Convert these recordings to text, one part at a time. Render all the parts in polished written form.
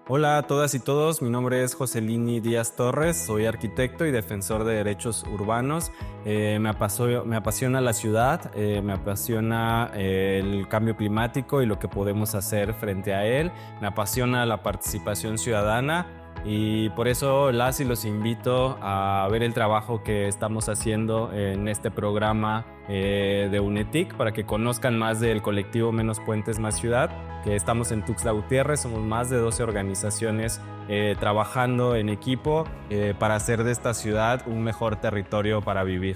Hola a todas y todos, mi nombre es Joselini Díaz Torres, soy arquitecto y defensor de derechos urbanos. Me apasiona la ciudad, me apasiona el cambio climático y lo que podemos hacer frente a él, me apasiona la participación ciudadana y por eso las y los invito a ver el trabajo que estamos haciendo en este programa de UNETIC para que conozcan más del colectivo Menos Puentes Más Ciudad, que estamos en Tuxtla Gutiérrez. Somos más de 12 organizaciones trabajando en equipo para hacer de esta ciudad un mejor territorio para vivir.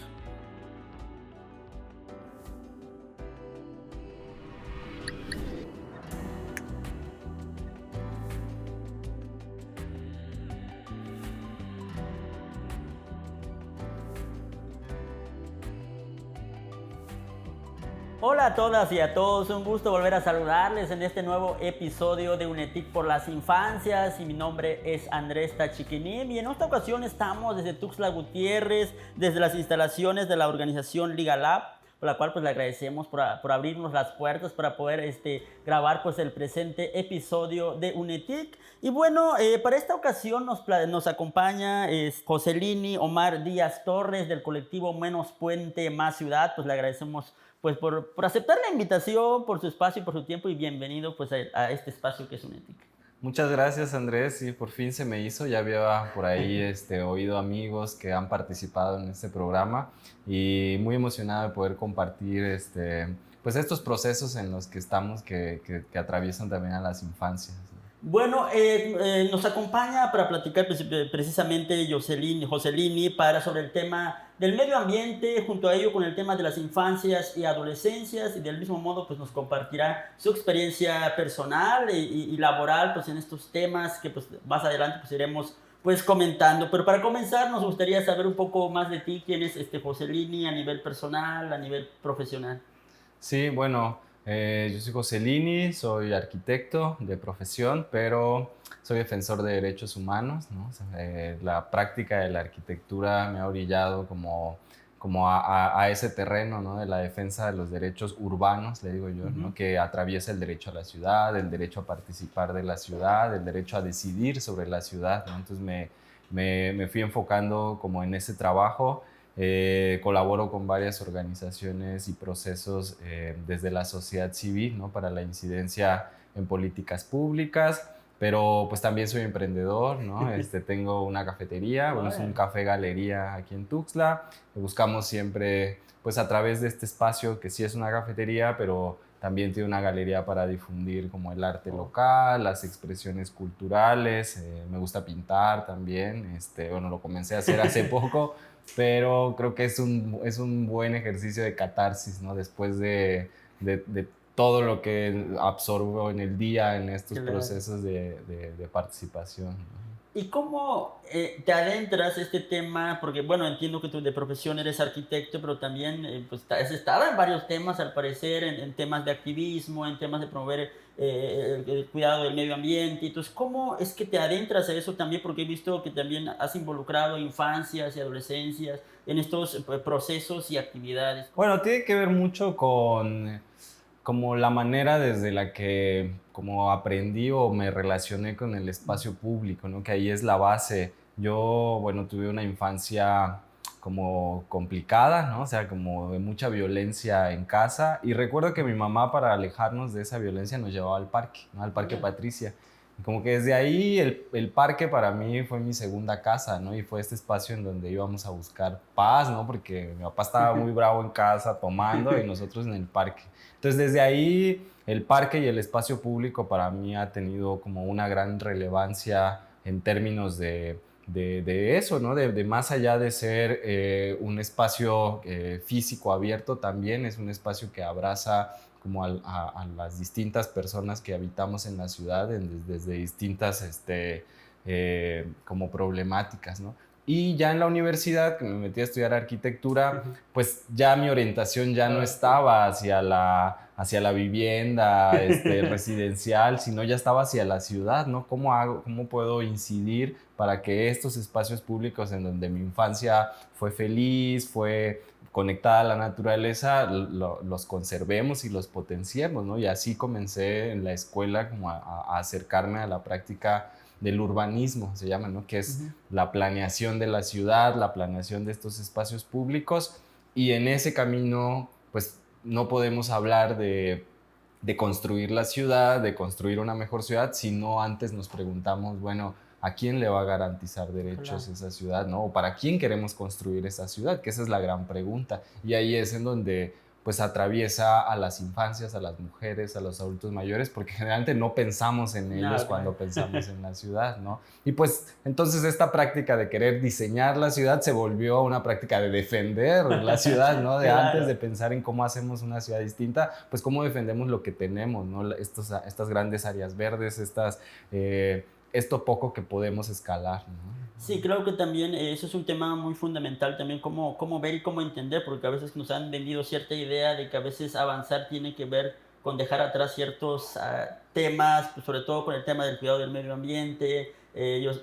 Hola a todas y a todos, un gusto volver a saludarles en este nuevo episodio de UNETIC por las Infancias y mi nombre es Andrés Tachiquinim y en esta ocasión estamos desde Tuxtla Gutiérrez, desde las instalaciones de la organización Liga Lab, por la cual pues le agradecemos por abrirnos las puertas para poder grabar pues el presente episodio de UNETIC. Y bueno, para esta ocasión nos acompaña Joselini Omar Díaz Torres del colectivo Menos Puente Más Ciudad. Pues le agradecemos pues por aceptar la invitación, por su espacio y por su tiempo, y bienvenido pues a este espacio que es UNETIC. Muchas gracias, Andrés. Sí, por fin se me hizo. Ya había por ahí oído amigos que han participado en este programa y muy emocionado de poder compartir pues estos procesos en los que estamos que atraviesan también a las infancias. Bueno, nos acompaña para platicar precisamente Joselini sobre el tema del medio ambiente, junto a ello con el tema de las infancias y adolescencias, y del mismo modo pues nos compartirá su experiencia personal y laboral pues en estos temas que pues más adelante pues iremos pues comentando. Pero para comenzar nos gustaría saber un poco más de ti, quién es Joselini a nivel personal, a nivel profesional. Sí, bueno, yo soy Joselini, soy arquitecto de profesión, pero soy defensor de derechos humanos, ¿no? O sea, la práctica de la arquitectura me ha orillado como a ese terreno, ¿no? De la defensa de los derechos urbanos, le digo yo, ¿no? Que atraviesa el derecho a la ciudad, el derecho a participar de la ciudad, el derecho a decidir sobre la ciudad, ¿no? Entonces me fui enfocando como en ese trabajo. Colaboro con varias organizaciones y procesos desde la sociedad civil, ¿no? Para la incidencia en políticas públicas, pero pues también soy emprendedor, ¿no? Tengo una cafetería, bueno, es un café galería aquí en Tuxtla. Buscamos siempre, pues a través de este espacio que sí es una cafetería, pero también tiene una galería para difundir como el arte local, las expresiones culturales. Me gusta pintar también, bueno, lo comencé a hacer hace poco, pero creo que es un buen ejercicio de catarsis, ¿no? Después de todo lo que absorbo en el día en estos Claro. procesos de participación, ¿no? ¿Y cómo te adentras a este tema? Porque, bueno, entiendo que tú de profesión eres arquitecto, pero también pues, has estado en varios temas, al parecer, en temas de activismo, en temas de promover el cuidado del medio ambiente. Entonces, ¿cómo es que te adentras a eso también? Porque he visto que también has involucrado infancias y adolescencias en estos procesos y actividades. Bueno, tiene que ver mucho con como la manera desde la que como aprendí o me relacioné con el espacio público, ¿no? Que ahí es la base. Yo, bueno, tuve una infancia como complicada, ¿no? O sea, como de mucha violencia en casa. Y recuerdo que mi mamá, para alejarnos de esa violencia, nos llevaba al parque, ¿no? Al Parque Patricia. Y como que desde ahí el parque para mí fue mi segunda casa, ¿no? Y fue este espacio en donde íbamos a buscar paz, ¿no? Porque mi papá estaba muy bravo en casa tomando y nosotros en el parque. Entonces, desde ahí, el parque y el espacio público para mí ha tenido como una gran relevancia en términos de eso, ¿no? De más allá de ser un espacio físico abierto, también es un espacio que abraza como a las distintas personas que habitamos en la ciudad desde distintas como problemáticas, ¿no? Y ya en la universidad, que me metí a estudiar arquitectura, pues ya mi orientación ya no estaba hacia la vivienda residencial, sino ya estaba hacia la ciudad, ¿no? ¿Cómo puedo incidir para que estos espacios públicos en donde mi infancia fue feliz, fue conectada a la naturaleza, los conservemos y los potenciemos, ¿no? Y así comencé en la escuela como a acercarme a la práctica del urbanismo, se llama, ¿no? Que es la planeación de la ciudad, la planeación de estos espacios públicos, y en ese camino, pues, no podemos hablar de construir la ciudad, de construir una mejor ciudad, si no antes nos preguntamos, bueno, ¿a quién le va a garantizar derechos esa ciudad, no? ¿O para quién queremos construir esa ciudad? Que esa es la gran pregunta. Y ahí es en donde pues atraviesa a las infancias, a las mujeres, a los adultos mayores, porque generalmente no pensamos en ellos cuando pensamos en la ciudad, ¿no? Y pues entonces esta práctica de querer diseñar la ciudad se volvió una práctica de defender la ciudad, ¿no? De antes de pensar en cómo hacemos una ciudad distinta, pues cómo defendemos lo que tenemos, ¿no? Estas grandes áreas verdes, esto poco que podemos escalar, ¿no? Sí, creo que también eso es un tema muy fundamental, también cómo ver y cómo entender, porque a veces nos han vendido cierta idea de que a veces avanzar tiene que ver con dejar atrás ciertos temas, pues, sobre todo con el tema del cuidado del medio ambiente.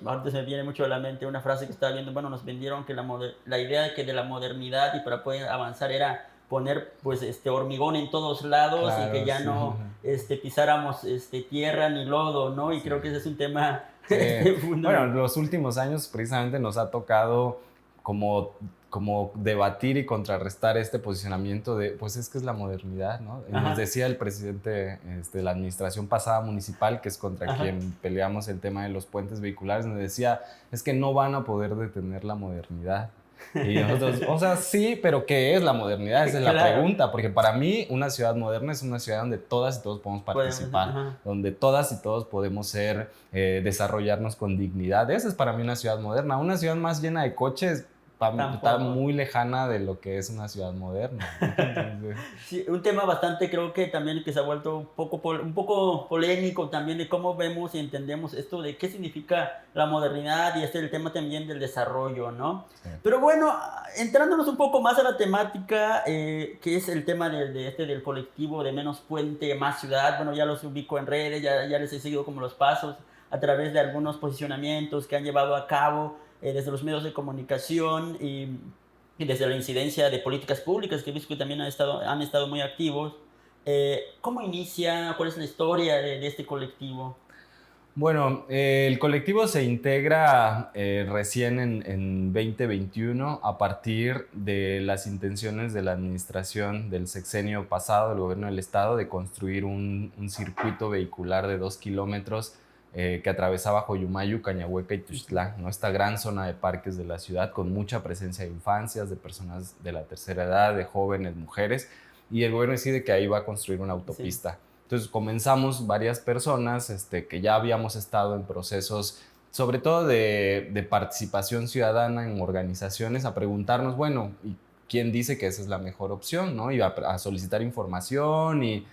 Antes me viene mucho a la mente una frase que estaba viendo, bueno, nos vendieron que la idea de que de la modernidad y para poder avanzar era poner pues hormigón en todos lados, Claro, y que ya sí. no pisáramos tierra ni lodo, ¿no? Y creo que ese es un tema bueno, en los últimos años precisamente nos ha tocado como debatir y contrarrestar este posicionamiento de, pues es que es la modernidad, ¿no? Nos decía el presidente de la administración pasada municipal, que es contra quien peleamos el tema de los puentes vehiculares, nos decía, es que no van a poder detener la modernidad. Y nosotros, o sea, sí, pero ¿qué es la modernidad? Esa es la pregunta, porque para mí una ciudad moderna es una ciudad donde todas y todos podemos participar, donde todas y todos podemos desarrollarnos con dignidad. Esa es para mí una ciudad moderna. Una ciudad más llena de coches está muy lejana de lo que es una ciudad moderna, ¿no? Entonces, sí, un tema bastante, creo que también que se ha vuelto un poco polémico también de cómo vemos y entendemos esto de qué significa la modernidad y el tema también del desarrollo, ¿no? Sí. Pero bueno, entrándonos un poco más a la temática, que es el tema del colectivo de Menos Puente, Más Ciudad. Bueno, ya los ubico en redes, ya les he seguido como los pasos a través de algunos posicionamientos que han llevado a cabo desde los medios de comunicación y desde la incidencia de políticas públicas, que he visto que también han estado muy activos. ¿Cómo inicia? ¿Cuál es la historia de este colectivo? Bueno, el colectivo se integra recién en 2021 a partir de las intenciones de la administración del sexenio pasado del gobierno del estado de construir un circuito vehicular de 2 kilómetros que atravesaba Joyumayu, Cañahueca y Tuxtla, ¿no? Esta gran zona de parques de la ciudad con mucha presencia de infancias, de personas de la tercera edad, de jóvenes, mujeres, y el gobierno decide que ahí va a construir una autopista. Sí. Entonces comenzamos varias personas que ya habíamos estado en procesos, sobre todo de participación ciudadana en organizaciones, a preguntarnos, bueno, ¿y quién dice que esa es la mejor opción, ¿no? Y a solicitar información y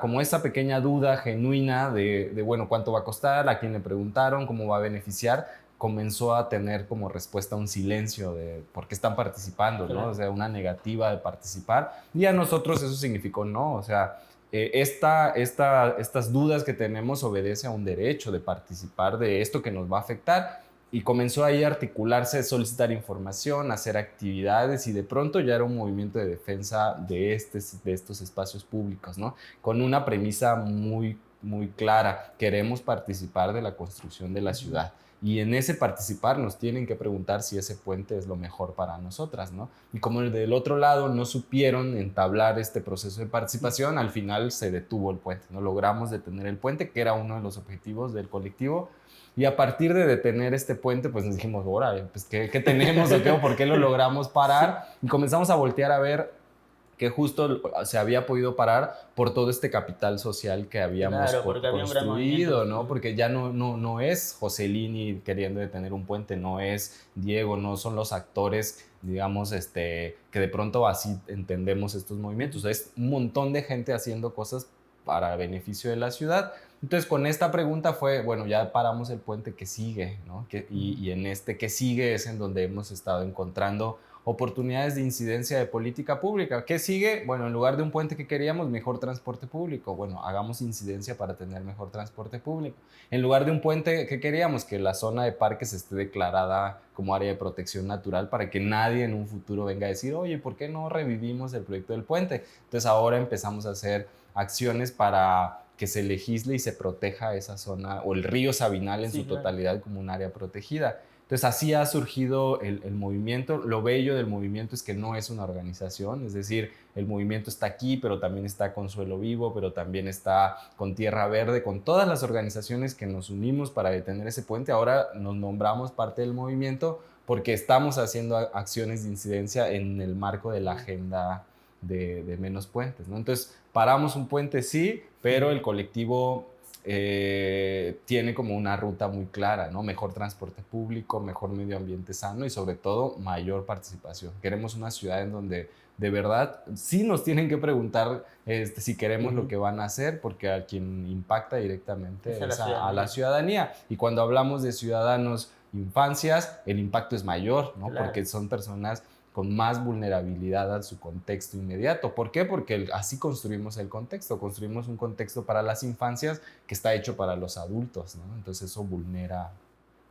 como esta pequeña duda genuina de, bueno, ¿cuánto va a costar? ¿A quién le preguntaron? ¿Cómo va a beneficiar? Comenzó a tener como respuesta un silencio de por qué están participando, ¿no? O sea, una negativa de participar. Y a nosotros eso significó no, o sea, estas dudas que tenemos obedece a un derecho de participar de esto que nos va a afectar, y comenzó ahí a articularse, solicitar información, hacer actividades, y de pronto ya era un movimiento de defensa de estos espacios públicos, ¿no? Con una premisa muy, muy clara: queremos participar de la construcción de la ciudad. Y en ese participar nos tienen que preguntar si ese puente es lo mejor para nosotras, ¿no? Y como del otro lado no supieron entablar este proceso de participación, al final se detuvo el puente, ¿no? Logramos detener el puente, que era uno de los objetivos del colectivo. Y a partir de detener este puente, pues nos dijimos, ahora, pues, ¿qué tenemos o qué? ¿O por qué lo logramos parar? Y comenzamos a voltear a ver que justo se había podido parar por todo este capital social que habíamos construido, ¿no? Porque ya no es Joselini queriendo detener un puente, no es Diego, no son los actores, digamos, que de pronto así entendemos estos movimientos. Es un montón de gente haciendo cosas para beneficio de la ciudad. Entonces, con esta pregunta fue, bueno, ya paramos el puente, ¿qué sigue, no? Y en que sigue es en donde hemos estado encontrando oportunidades de incidencia de política pública. ¿Qué sigue? Bueno, en lugar de un puente que queríamos, mejor transporte público. Bueno, hagamos incidencia para tener mejor transporte público. En lugar de un puente que queríamos, que la zona de parques esté declarada como área de protección natural para que nadie en un futuro venga a decir, oye, ¿por qué no revivimos el proyecto del puente? Entonces ahora empezamos a hacer acciones para que se legisle y se proteja esa zona o el río Sabinal en Sí, su claro. totalidad como un área protegida. Entonces así ha surgido el movimiento. Lo bello del movimiento es que no es una organización, es decir, el movimiento está aquí, pero también está con Suelo Vivo, pero también está con Tierra Verde, con todas las organizaciones que nos unimos para detener ese puente. Ahora nos nombramos parte del movimiento porque estamos haciendo acciones de incidencia en el marco de la agenda de menos puentes, ¿no? Entonces, paramos un puente, sí, pero el colectivo tiene como una ruta muy clara, ¿no? Mejor transporte público, mejor medio ambiente sano y sobre todo mayor participación. Queremos una ciudad en donde de verdad sí nos tienen que preguntar si queremos lo que van a hacer, porque a quien impacta directamente es a la ciudadanía. Y cuando hablamos de ciudadanos infancias, el impacto es mayor, ¿no? Claro. Porque son personas con más vulnerabilidad a su contexto inmediato. ¿Por qué? Porque así construimos el contexto. Construimos un contexto para las infancias que está hecho para los adultos, ¿no? Entonces eso vulnera.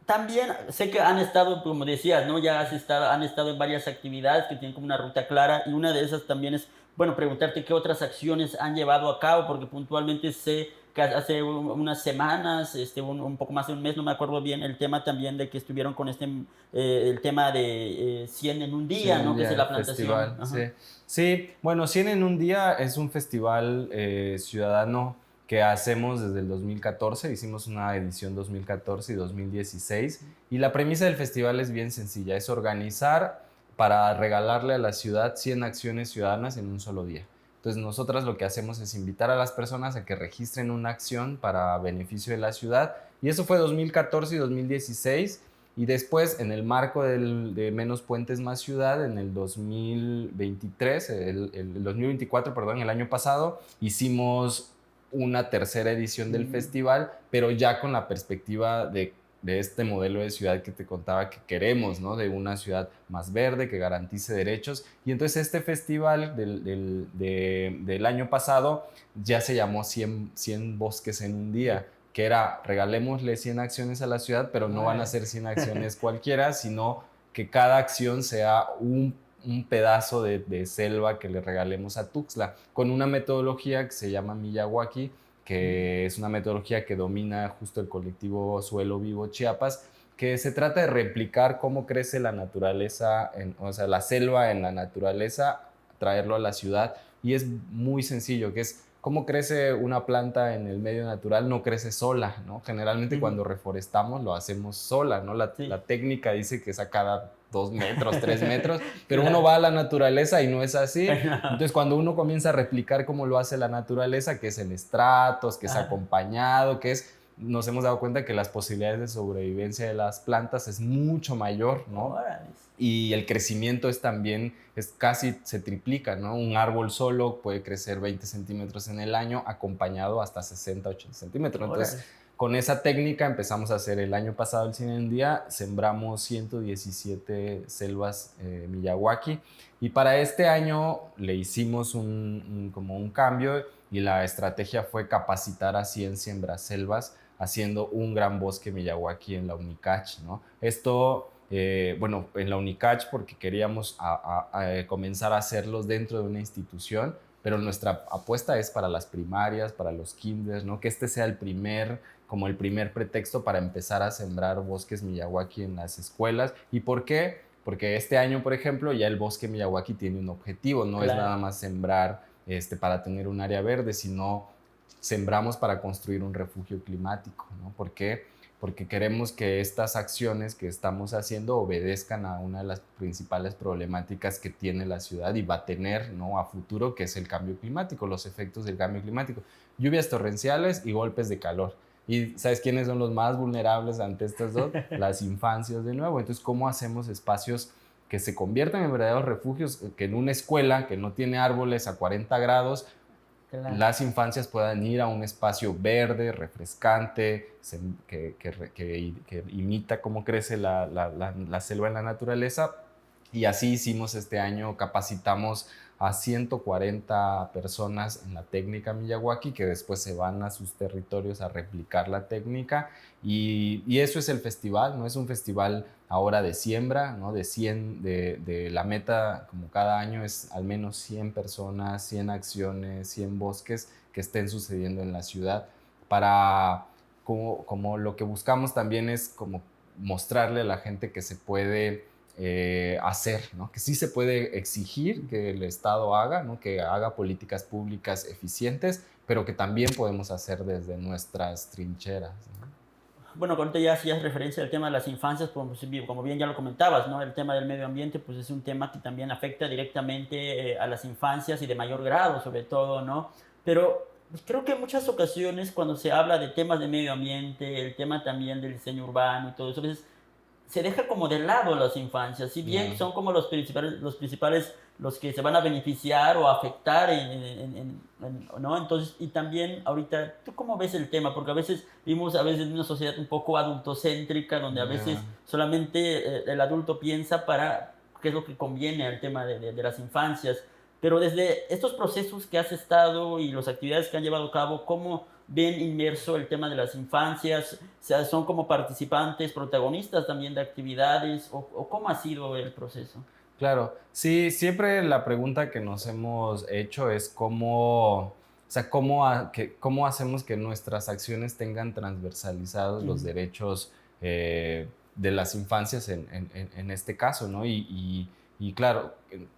También sé que han estado, como decías, ¿no? Han estado en varias actividades que tienen como una ruta clara y una de esas también es, bueno, preguntarte qué otras acciones han llevado a cabo, porque puntualmente sé que hace unas semanas, un poco más de un mes, no me acuerdo bien, el tema también de que estuvieron con el tema de 100 en un Sí, día, en un ¿no? Que es día la el plantación. festival, Ajá. sí. Sí, bueno, 100 en un día es un festival ciudadano que hacemos desde el 2014. Hicimos una edición 2014 y 2016. Y la premisa del festival es bien sencilla, es organizar para regalarle a la ciudad 100 acciones ciudadanas en un solo día. Entonces nosotras lo que hacemos es invitar a las personas a que registren una acción para beneficio de la ciudad. Y eso fue 2014 y 2016. Y después, en el marco de Menos Puentes Más Ciudad, en el 2023, el 2024, perdón, el año pasado, hicimos una tercera edición del festival, pero ya con la perspectiva de este modelo de ciudad que te contaba que queremos, ¿no? De una ciudad más verde, que garantice derechos. Y entonces este festival del año pasado ya se llamó 100 bosques en un día, que era regalémosle 100 acciones a la ciudad, pero no van a ser 100 acciones cualquiera, sino que cada acción sea un pedazo de selva que le regalemos a Tuxtla, con una metodología que se llama Miyawaki, que es una metodología que domina justo el colectivo Suelo Vivo Chiapas, que se trata de replicar cómo crece la naturaleza, o sea, la selva en la naturaleza, traerlo a la ciudad, y es muy sencillo, que es cómo crece una planta en el medio natural. No crece sola, ¿no? Generalmente cuando reforestamos lo hacemos sola, ¿no? La técnica dice que es a cada 2 metros, 3 metros, pero uno va a la naturaleza y no es así. Entonces cuando uno comienza a replicar cómo lo hace la naturaleza, que es en estratos, que es acompañado, nos hemos dado cuenta que las posibilidades de sobrevivencia de las plantas es mucho mayor, ¿no? Y el crecimiento casi se triplica, ¿no? Un árbol solo puede crecer 20 centímetros en el año, acompañado hasta 60, 80 centímetros. Entonces, con esa técnica empezamos a hacer el año pasado el 100 en un día, sembramos 117 selvas Miyawaki, y para este año le hicimos como un cambio, y la estrategia fue capacitar a 100 siembraselvas haciendo un gran bosque Miyawaki en la Unicach, ¿no? Esto bueno, en la Unicach porque queríamos comenzar a hacerlos dentro de una institución, pero nuestra apuesta es para las primarias, para los kinders, ¿no? Que este sea como el primer pretexto para empezar a sembrar bosques Miyawaki en las escuelas. ¿Y por qué? Porque este año, por ejemplo, ya el bosque Miyawaki tiene un objetivo, no es nada más sembrar para tener un área verde, sino sembramos para construir un refugio climático, ¿no? ¿Por qué? Porque queremos que estas acciones que estamos haciendo obedezcan a una de las principales problemáticas que tiene la ciudad y va a tener, ¿no? A futuro, que es el cambio climático, los efectos del cambio climático. Lluvias torrenciales y golpes de calor. ¿Y sabes quiénes son los más vulnerables ante estas dos? Las infancias, de nuevo. Entonces, ¿cómo hacemos espacios que se conviertan en verdaderos refugios? Que en una escuela que no tiene árboles a 40 grados, las infancias puedan ir a un espacio verde, refrescante, que imita cómo crece la selva en la naturaleza, Y así hicimos este año, capacitamos a 140 personas en la técnica Miyawaki que después se van a sus territorios a replicar la técnica y eso es el festival, ¿no? Es un festival ahora de siembra, ¿no? De la meta como cada año es al menos 100 personas, 100 acciones, 100 bosques que estén sucediendo en la ciudad para, como lo que buscamos también es como mostrarle a la gente que se puede hacer, ¿no? Que sí se puede exigir que el Estado haga, ¿no? Que haga políticas públicas eficientes, pero que también podemos hacer desde nuestras trincheras, ¿no? Bueno, ahorita ya hacías referencia al tema de las infancias, como bien ya lo comentabas, ¿no? El tema del medio ambiente, pues es un tema que también afecta directamente a las infancias y de mayor grado, sobre todo, ¿no? Pero pues, creo que en muchas ocasiones cuando se habla de temas de medio ambiente, el tema también del diseño urbano y todo eso, a veces se deja como de lado a las infancias, si bien Yeah. son como los principales los que se van a beneficiar o afectar ¿no? Entonces, y también ahorita, ¿tú cómo ves el tema? Porque a veces vimos a veces una sociedad un poco adultocéntrica, donde a Yeah. veces solamente el adulto piensa para qué es lo que conviene al tema de las infancias. Pero desde estos procesos que has estado y las actividades que han llevado a cabo, ¿cómo ven inmerso el tema de las infancias? O sea, ¿son como participantes, protagonistas también de actividades? ¿O cómo ha sido el proceso? Claro, sí, siempre la pregunta que nos hemos hecho es cómo, o sea, cómo hacemos que nuestras acciones tengan transversalizados los Ujú. derechos de las infancias en este caso, ¿no? Y claro,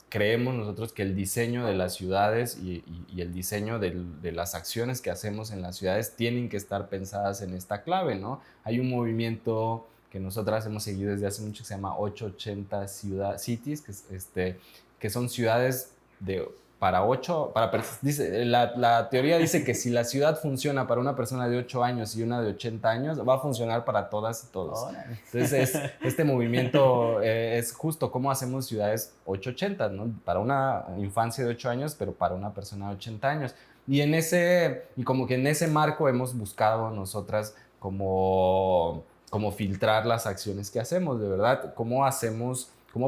creemos nosotros que el diseño de las ciudades y el diseño de las acciones que hacemos en las ciudades tienen que estar pensadas en esta clave, ¿no? Hay un movimiento que nosotras hemos seguido desde hace mucho que se llama 880 Cities, que son ciudades para dice, la teoría dice que si la ciudad funciona para una persona de 8 años y una de 80 años, va a funcionar para todas y todos. Órale. Entonces, este movimiento es justo cómo hacemos ciudades 880, ¿no? Para una infancia de 8 años, pero para una persona de 80 años. Y como que en ese marco hemos buscado nosotras como filtrar las acciones que hacemos, de verdad, cómo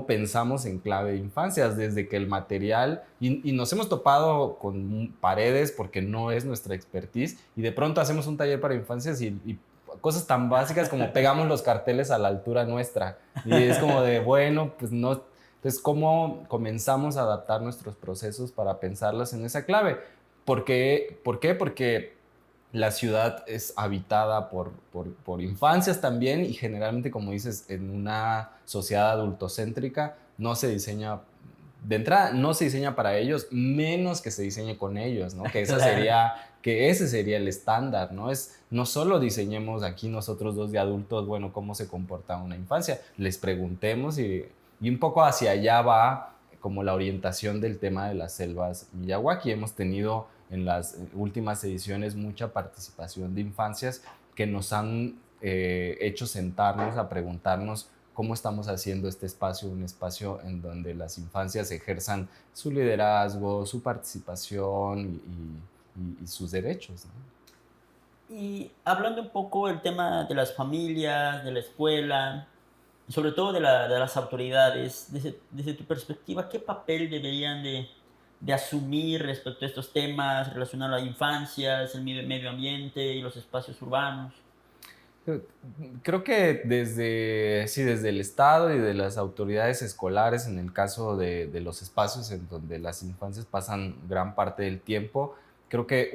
pensamos en clave de infancias, desde que el material, y nos hemos topado con paredes porque no es nuestra expertise, y de pronto hacemos un taller para infancias y cosas tan básicas como pegamos los carteles a la altura nuestra, y es como de, bueno, pues no, entonces, ¿cómo comenzamos a adaptar nuestros procesos para pensarlas en esa clave? ¿Por qué? ¿Por qué? Porque la ciudad es habitada por infancias también y generalmente, como dices, en una sociedad adultocéntrica no se diseña, de entrada, no se diseña para ellos, menos que se diseñe con ellos, ¿no? Claro. Que ese sería el estándar, ¿no? No solo diseñemos aquí nosotros dos de adultos, bueno, cómo se comporta una infancia, les preguntemos y un poco hacia allá va como la orientación del tema de las selvas Miyawaki. Hemos tenido en las últimas ediciones mucha participación de infancias que nos han hecho sentarnos a preguntarnos cómo estamos haciendo este espacio, un espacio en donde las infancias ejerzan su liderazgo, su participación y sus derechos, ¿no? Y hablando un poco del tema de las familias, de la escuela, y sobre todo de las autoridades, desde tu perspectiva, ¿qué papel deberían de asumir respecto a estos temas relacionados a las infancias, el medio ambiente y los espacios urbanos? Creo que sí, desde el Estado y de las autoridades escolares, en el caso de los espacios en donde las infancias pasan gran parte del tiempo, creo que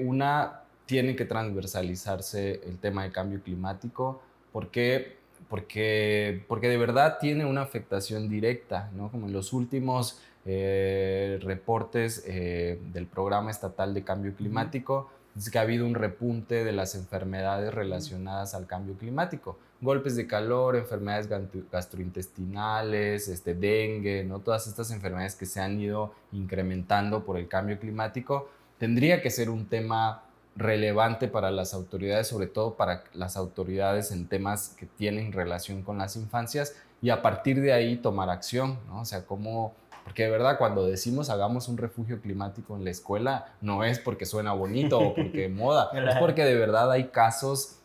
tiene que transversalizarse el tema de cambio climático. ¿Por qué? Porque de verdad tiene una afectación directa, ¿no? Como en los últimos reportes del Programa Estatal de Cambio Ujú. Climático, es que ha habido un repunte de las enfermedades relacionadas al cambio climático. Golpes de calor, enfermedades gastrointestinales, dengue, ¿no? Todas estas enfermedades que se han ido incrementando por el cambio climático. Tendría que ser un tema relevante para las autoridades, sobre todo para las autoridades en temas que tienen relación con las infancias y a partir de ahí tomar acción, ¿no? O sea, porque de verdad cuando decimos hagamos un refugio climático en la escuela, no es porque suena bonito o porque moda, es Claro. porque de verdad hay casos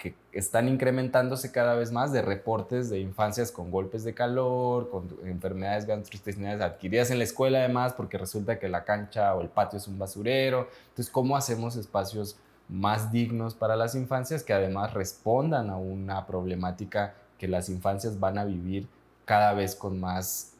que están incrementándose cada vez más de reportes de infancias con golpes de calor, con enfermedades gastrointestinales adquiridas en la escuela además, porque resulta que la cancha o el patio es un basurero. Entonces, ¿cómo hacemos espacios más dignos para las infancias que además respondan a una problemática que las infancias van a vivir cada vez con más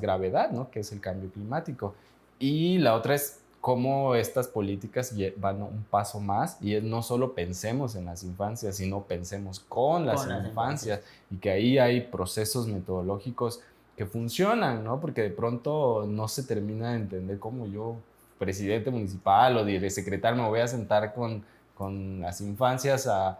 gravedad, ¿no? Que es el cambio climático? Y la otra es cómo estas políticas van un paso más y es no solo pensemos en las infancias, sino pensemos con las con las infancias infancias. y que ahí hay procesos metodológicos que funcionan, ¿no? Porque de pronto no se termina de entender cómo yo, presidente municipal o de secretario, me voy a sentar con las infancias a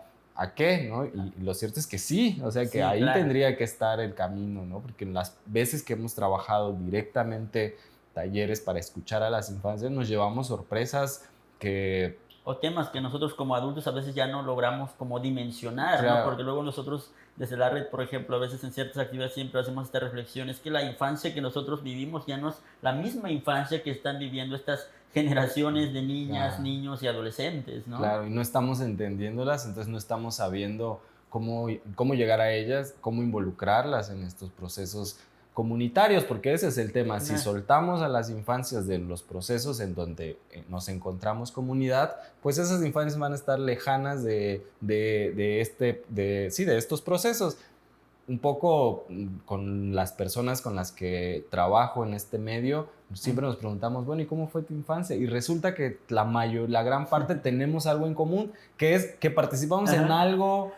qué, ¿no? Y lo cierto es que sí, o sea que Sí, ahí claro. tendría que estar el camino, ¿no? Porque en las veces que hemos trabajado directamente talleres para escuchar a las infancias, nos llevamos sorpresas que, O temas que nosotros como adultos a veces ya no logramos como dimensionar, ¿no? claro, Porque luego nosotros desde la red, por ejemplo, a veces en ciertas actividades siempre hacemos esta reflexión, es que la infancia que nosotros vivimos ya no es la misma infancia que están viviendo estas generaciones de niñas, claro, niños y adolescentes, ¿no? claro, y no estamos entendiéndolas, entonces no estamos sabiendo cómo llegar a ellas, cómo involucrarlas en estos procesos comunitarios, porque ese es el tema. Si Ajá. soltamos a las infancias de los procesos en donde nos encontramos comunidad, pues esas infancias van a estar lejanas sí, de estos procesos. Un poco con las personas con las que trabajo en este medio, siempre nos preguntamos, bueno, ¿y cómo fue tu infancia? Y resulta que la gran parte tenemos algo en común, que es que participamos en Ajá. algo.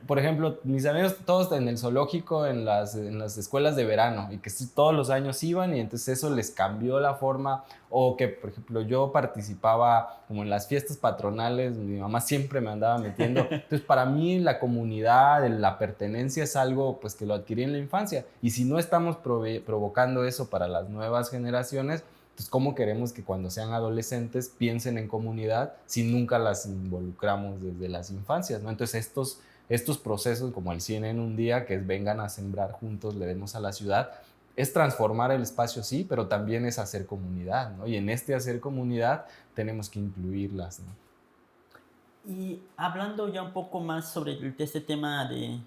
Por ejemplo, mis amigos todos en el zoológico, en las escuelas de verano, y que sí, todos los años iban y entonces eso les cambió la forma. O que, por ejemplo, yo participaba como en las fiestas patronales, mi mamá siempre me andaba metiendo. Entonces, para mí la comunidad, la pertenencia es algo pues que lo adquirí en la infancia. Y si no estamos provocando eso para las nuevas generaciones, pues cómo queremos que cuando sean adolescentes piensen en comunidad si nunca las involucramos desde las infancias, ¿no? Entonces, estos procesos como el 100 en un día, que es vengan a sembrar juntos, le demos a la ciudad, es transformar el espacio, sí, pero también es hacer comunidad, ¿no? Y en este hacer comunidad tenemos que incluirlas, ¿no? Y hablando ya un poco más sobre este tema de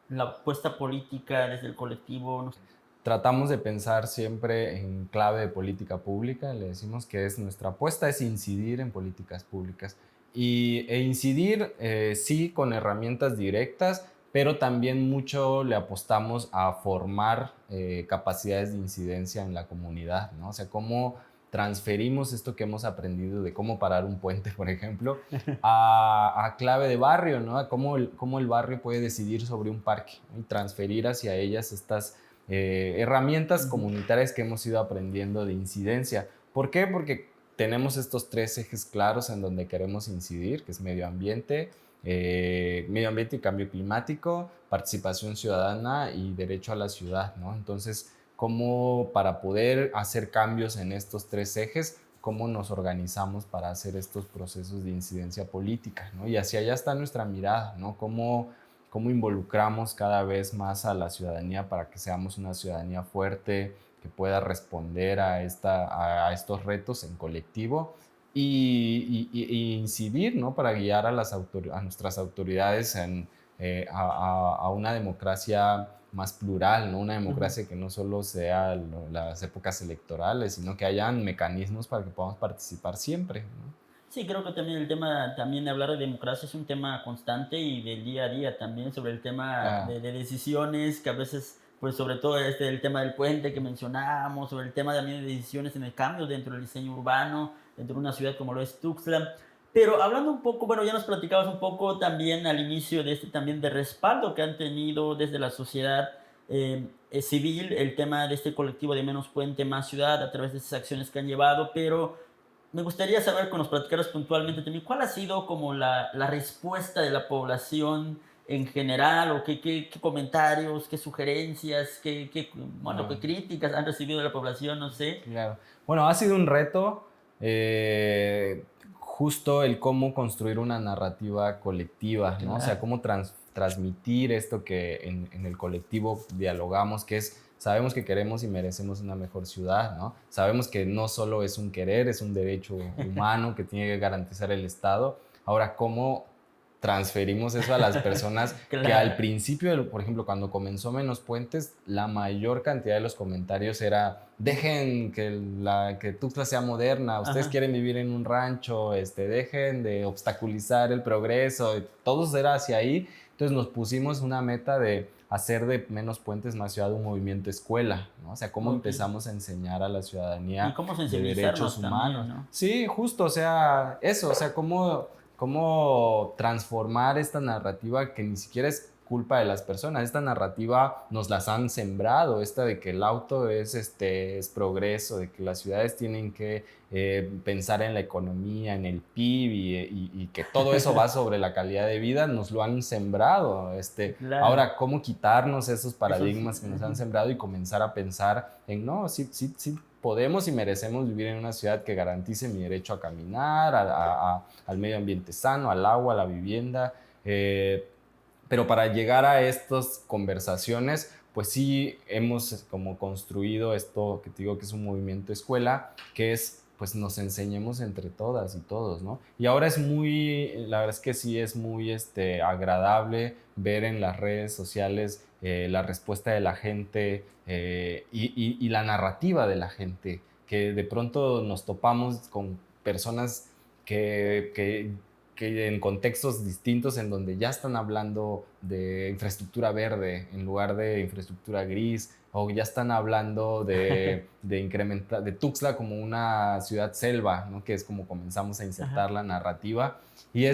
la apuesta política desde el colectivo, no sé. Tratamos de pensar siempre en clave de política pública, le decimos que es nuestra apuesta, es incidir en políticas públicas. E incidir, sí, con herramientas directas, pero también mucho le apostamos a formar capacidades de incidencia en la comunidad, ¿no? O sea, cómo transferimos esto que hemos aprendido de cómo parar un puente, por ejemplo, a clave de barrio, ¿no? A cómo el barrio puede decidir sobre un parque, ¿no? Y transferir hacia ellas estas herramientas Ujú. comunitarias que hemos ido aprendiendo de incidencia. ¿Por qué? Porque tenemos estos tres ejes claros en donde queremos incidir, que es medio ambiente y cambio climático, participación ciudadana y derecho a la ciudad, ¿no? Entonces, ¿cómo para poder hacer cambios en estos tres ejes, cómo nos organizamos para hacer estos procesos de incidencia política, ¿no? Y hacia allá está nuestra mirada, ¿no? Cómo involucramos cada vez más a la ciudadanía para que seamos una ciudadanía fuerte, que pueda responder a estos retos en colectivo y incidir, ¿no? Para guiar a nuestras autoridades a una democracia más plural, ¿no? Una Ujú. democracia que no solo sea las épocas electorales, sino que hayan mecanismos para que podamos participar siempre, ¿no? Sí, creo que también el tema también de hablar de democracia es un tema constante y del día a día también sobre el tema Ah, de decisiones que a veces, pues sobre todo el tema del puente que mencionábamos, sobre el tema también de decisiones en el cambio dentro del diseño urbano, dentro de una ciudad como lo es Tuxtla. Pero hablando un poco, bueno, ya nos platicabas un poco también al inicio de también de respaldo que han tenido desde la sociedad civil, el tema de este colectivo de Menos Puente, Más Ciudad, a través de esas acciones que han llevado, pero me gustaría saber, que nos platicaras puntualmente también, ¿cuál ha sido como la respuesta de la población en general? ¿O qué comentarios, qué sugerencias, bueno, qué ah. críticas han recibido de la población? No sé. Claro. Bueno, ha sido un reto justo el cómo construir una narrativa colectiva, ¿no? O sea, Claro. cómo transmitir esto que en el colectivo dialogamos, que es, sabemos que queremos y merecemos una mejor ciudad, ¿no? Sabemos que no solo es un querer, es un derecho humano que tiene que garantizar el Estado. Ahora, ¿cómo transferimos eso a las personas Claro. que al principio, por ejemplo, cuando comenzó Menos Puentes, la mayor cantidad de los comentarios era: dejen que Tuxtla sea moderna, ustedes Ajá. quieren vivir en un rancho, dejen de obstaculizar el progreso, y todos era hacia ahí. Entonces nos pusimos una meta de hacer de Menos Puentes más ciudad un movimiento escuela, ¿no? O sea, cómo Ok. empezamos a enseñar a la Y ciudadanía cómo de derechos sensibilizarnos también, humanos. ¿no? Sí, justo, o sea, eso, o sea, cómo transformar esta narrativa que ni siquiera es culpa de las personas. Esta narrativa nos las han sembrado, esta de que el auto es progreso, de que las ciudades tienen que pensar en la economía, en el PIB y que todo eso va sobre la calidad de vida, nos lo han sembrado. Claro. Ahora, ¿cómo quitarnos esos Esos, paradigmas que nos han sembrado y comenzar a pensar en, no, sí, sí, sí podemos y merecemos vivir en una ciudad que garantice mi derecho a caminar, al medio ambiente sano, al agua, a la vivienda? Pero para llegar a estas conversaciones, pues sí hemos como construido esto que te digo que es un movimiento escuela, que es pues nos enseñemos entre todas y todos, ¿no? Y ahora la verdad es que sí es muy agradable ver en las redes sociales la respuesta de la gente y la narrativa de la gente, que de pronto nos topamos con personas que que en contextos distintos en donde ya están hablando de infraestructura verde en lugar de infraestructura gris, o ya están hablando de incrementar, de Tuxtla como una ciudad selva, ¿no? Que es como comenzamos a ajá. insertar la narrativa, y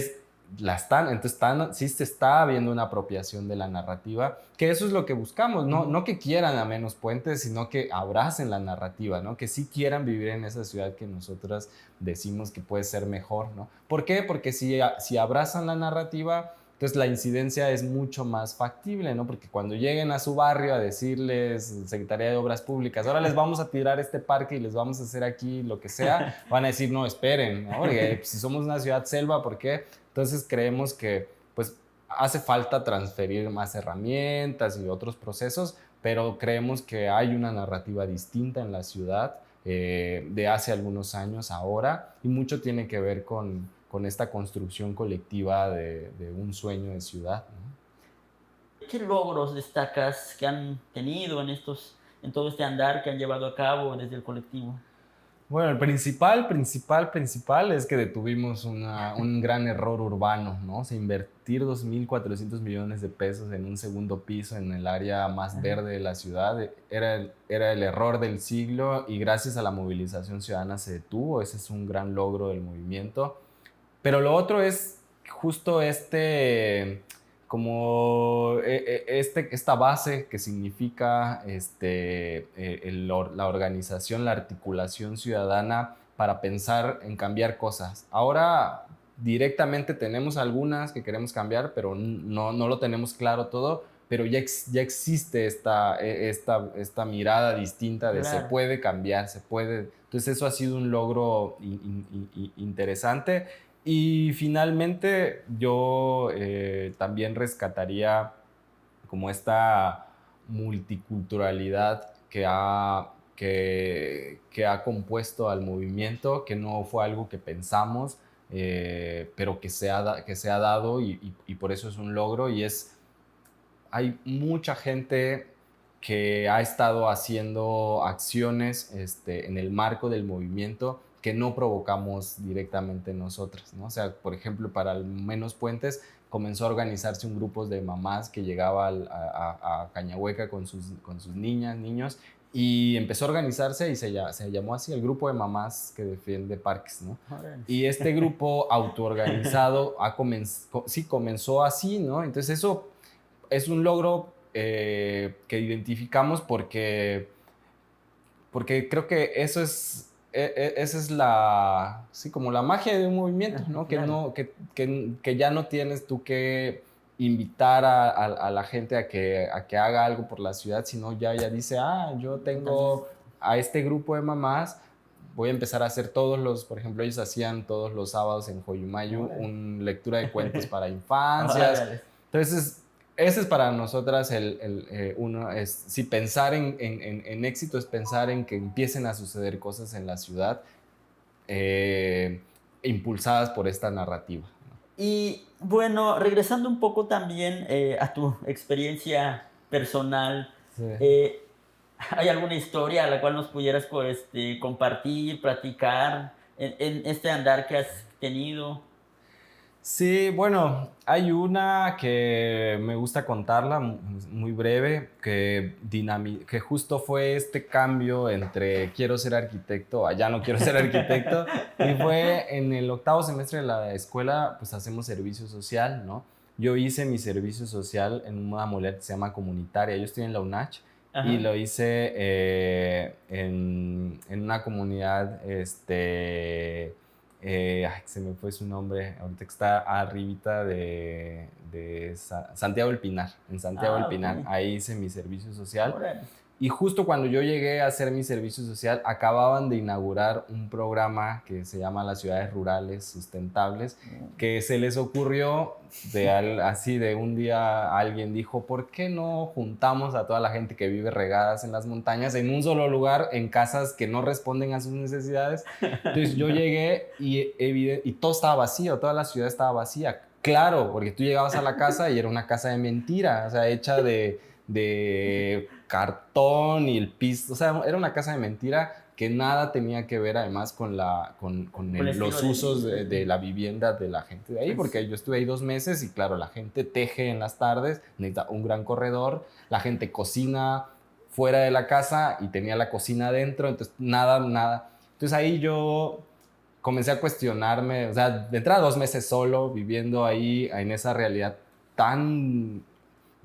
sí se está habiendo una apropiación de la narrativa, que eso es lo que buscamos, no, Ujú. no que quieran a Menos Puentes, sino que abracen la narrativa, ¿no? Que sí quieran vivir en esa ciudad que nosotras decimos que puede ser mejor, ¿no? ¿Por qué? Porque si abrazan la narrativa, entonces la incidencia es mucho más factible, ¿no? Porque cuando lleguen a su barrio a decirles, Secretaría de Obras Públicas, ahora les vamos a tirar este parque y les vamos a hacer aquí lo que sea, van a decir, no, esperen, ¿no? Porque si somos una ciudad selva, ¿por qué? Entonces creemos que, pues, hace falta transferir más herramientas y otros procesos, pero creemos que hay una narrativa distinta en la ciudad de hace algunos años ahora, y mucho tiene que ver con esta construcción colectiva de un sueño de ciudad, ¿no? ¿Qué logros destacas que han tenido en todo este andar que han llevado a cabo desde el colectivo? Bueno, el principal es que detuvimos un gran error urbano, ¿no? O sea, invertir 2.400 millones de pesos en un segundo piso en el área más Ajá. verde de la ciudad era el error del siglo, y gracias a la movilización ciudadana se detuvo. Ese es un gran logro del movimiento. Pero lo otro es justo esta base que significa la organización, la articulación ciudadana para pensar en cambiar cosas. Ahora directamente tenemos algunas que queremos cambiar, pero no lo tenemos claro todo, pero ya existe esta mirada distinta de se Claro. puede cambiar, se puede. Entonces eso ha sido un logro interesante. Y finalmente yo también rescataría como esta multiculturalidad que ha compuesto al movimiento, que no fue algo que pensamos, pero que se ha dado, y por eso es un logro. Hay mucha gente que ha estado haciendo acciones en el marco del movimiento que no provocamos directamente nosotras, ¿no? O sea, por ejemplo, para el Menos Puentes comenzó a organizarse un grupo de mamás que llegaba a Cañahueca con sus niñas, niños, y empezó a organizarse y se llamó así, el Grupo de Mamás que Defiende Parques, ¿no? Órale. Y este grupo autoorganizado sí, comenzó así, ¿no? Entonces eso es un logro que identificamos porque creo que esa es sí, como la magia de un movimiento, Ajá, ¿no? claro. Que ya no tienes tú que invitar a la gente a que haga algo por la ciudad, sino ya dice, yo Yo también. tengo a este grupo de mamás, voy a empezar a hacer por ejemplo, ellos hacían todos los sábados en Joyumayu Órale. una lectura de cuentos para infancias. Órale. Entonces, ese es para nosotras si pensar en éxito es pensar en que empiecen a suceder cosas en la ciudad, impulsadas por esta narrativa. Y bueno, regresando un poco también a tu experiencia personal, Sí. ¿hay alguna historia a la cual nos pudieras compartir, platicar en este andar que has tenido? Sí, bueno, hay una que me gusta contarla, muy breve, que justo fue este cambio entre quiero ser arquitecto a ya no quiero ser arquitecto, y fue en el octavo semestre de la escuela, pues hacemos servicio social, ¿no? Yo hice mi servicio social en una modalidad que se llama comunitaria, yo estoy en la UNACH, y Ajá. lo hice en una comunidad, se me fue su nombre, ahorita que está arribita de Santiago del Pinar, en Santiago del Ah, Pinar, ok. ahí hice mi servicio social. Órale. Y justo cuando yo llegué a hacer mi servicio social, acababan de inaugurar un programa que se llama las ciudades rurales sustentables, que se les ocurrió así de un día alguien dijo, ¿por qué no juntamos a toda la gente que vive regadas en las montañas en un solo lugar, en casas que no responden a sus necesidades? Entonces yo No. llegué y todo estaba vacío, toda la ciudad estaba vacía. Claro, porque tú llegabas a la casa y era una casa de mentira, o sea, hecha de cartón y el piso, o sea, era una casa de mentira que nada tenía que ver además con Con el estilo los de usos vida. de la vivienda de la gente de ahí, Pues, porque yo estuve ahí 2 meses y claro, la gente teje en las tardes, necesita un gran corredor, la gente cocina fuera de la casa y tenía la cocina adentro, entonces nada. Entonces ahí yo comencé a cuestionarme, o sea, de entrada 2 meses solo, viviendo ahí en esa realidad tan,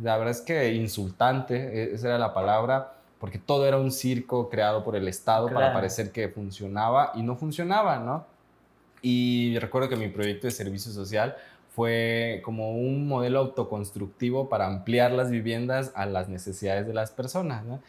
la verdad es que insultante, esa era la palabra, porque todo era un circo creado por el Estado para claro. parecer que funcionaba y no funcionaba, ¿no? Y recuerdo que mi proyecto de servicio social fue como un modelo autoconstructivo para ampliar las viviendas a las necesidades de las personas, ¿no?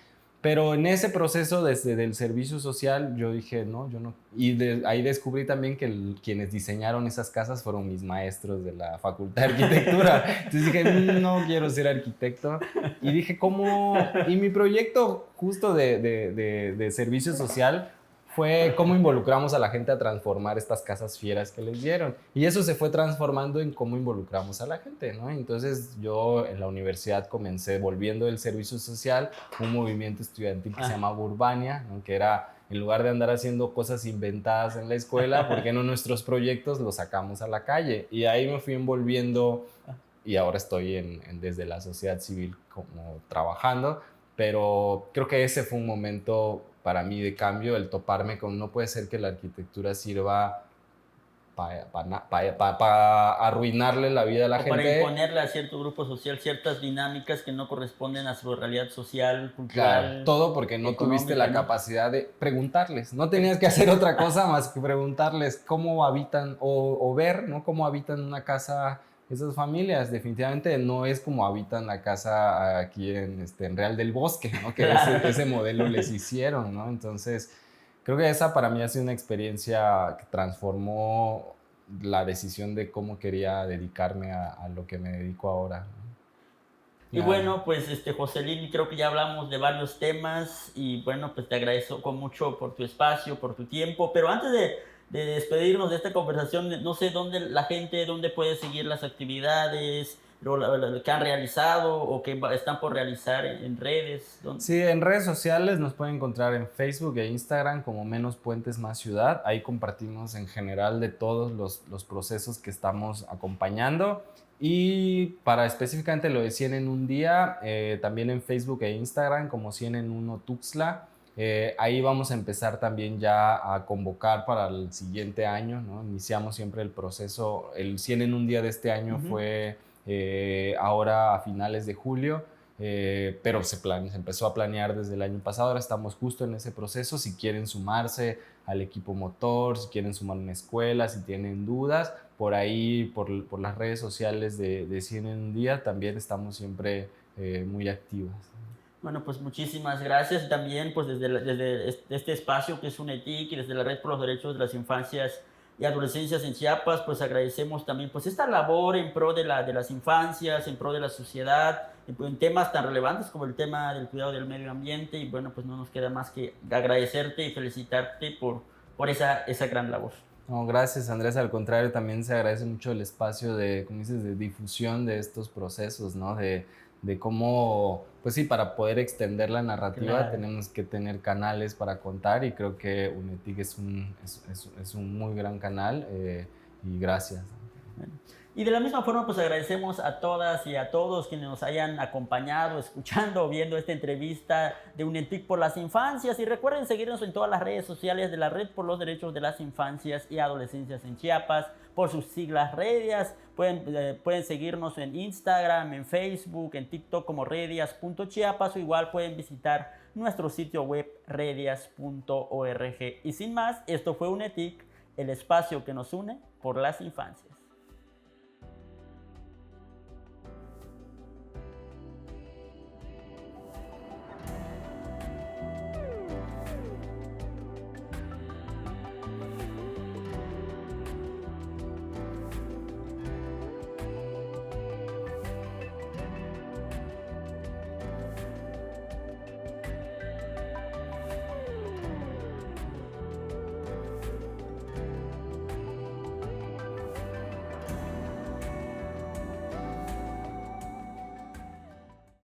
Pero en ese proceso desde el servicio social yo dije, no, yo no. Y ahí descubrí también que quienes diseñaron esas casas fueron mis maestros de la Facultad de Arquitectura. Entonces dije, no quiero ser arquitecto". Y dije, ¿cómo? Y mi proyecto justo de servicio social fue cómo involucramos a la gente a transformar estas casas fieras que les dieron. Y eso se fue transformando en cómo involucramos a la gente, ¿no? Entonces yo en la universidad comencé volviendo del servicio social, un movimiento estudiantil que se Ah. llamaba Urbania, ¿no? Que era, en lugar de andar haciendo cosas inventadas en la escuela, ¿por qué no nuestros proyectos los sacamos a la calle? Y ahí me fui envolviendo y ahora estoy desde la sociedad civil como trabajando, pero creo que ese fue un momento para mí de cambio, el toparme con no puede ser que la arquitectura sirva para arruinarle la vida a la O para gente. imponerle a cierto grupo social ciertas dinámicas que no corresponden a su realidad social, Claro, cultural, todo porque no tuviste económica, la ¿no? capacidad de preguntarles. No tenías que hacer otra cosa más que preguntarles cómo habitan o ver, ¿no? Cómo habitan una casa esas familias. Definitivamente no es como habitan la casa aquí en Real del Bosque, ¿no? Que Claro. ese modelo les hicieron, ¿no? Entonces, creo que esa para mí ha sido una experiencia que transformó la decisión de cómo quería dedicarme a lo que me dedico ahora, Y ¿no? Ya. bueno, pues Joselín, creo que ya hablamos de varios temas y bueno, pues te agradezco con mucho por tu espacio, por tu tiempo, pero antes de despedirnos de esta conversación, no sé dónde la gente, dónde puede seguir las actividades lo que han realizado o que están por realizar en redes. Sí, en redes sociales nos pueden encontrar en Facebook e Instagram como Menos Puentes Más Ciudad. Ahí compartimos en general de todos los procesos que estamos acompañando. Y para específicamente lo de 100 en un día, también en Facebook e Instagram como 100 en uno Tuxtla. Ahí vamos a empezar también ya a convocar para el siguiente año, ¿no? Iniciamos siempre el proceso. El 100 en un día de este año Ujú. fue ahora a finales de julio. Pero se empezó a planear desde el año pasado, ahora estamos justo en ese proceso, si quieren sumarse al equipo motor, si quieren sumar una escuela, si tienen dudas, por ahí, por las redes sociales de 100 en un día, también estamos siempre muy activos. Bueno, pues muchísimas gracias. También, pues desde este espacio que es UNETIC y desde la Red por los Derechos de las Infancias y Adolescencias en Chiapas, pues agradecemos también pues esta labor en pro de las infancias, en pro de la sociedad, en temas tan relevantes como el tema del cuidado del medio ambiente. Y bueno, pues no nos queda más que agradecerte y felicitarte por esa gran labor. No, gracias Andrés, al contrario, también se agradece mucho el espacio de, como dices, de difusión de estos procesos, ¿no? De cómo, pues sí, para poder extender la narrativa Claro. tenemos que tener canales para contar y creo que UNETIC es un muy gran canal y gracias. Bueno, y de la misma forma, pues agradecemos a todas y a todos quienes nos hayan acompañado, escuchando o viendo esta entrevista de UNETIC por las Infancias. Y recuerden seguirnos en todas las redes sociales de la Red por los Derechos de las Infancias y Adolescencias en Chiapas, por sus siglas Redias. Pueden seguirnos en Instagram, en Facebook, en TikTok como redias.chiapas, o igual pueden visitar nuestro sitio web redias.org. Y sin más, esto fue UNETIC, el espacio que nos une por las infancias.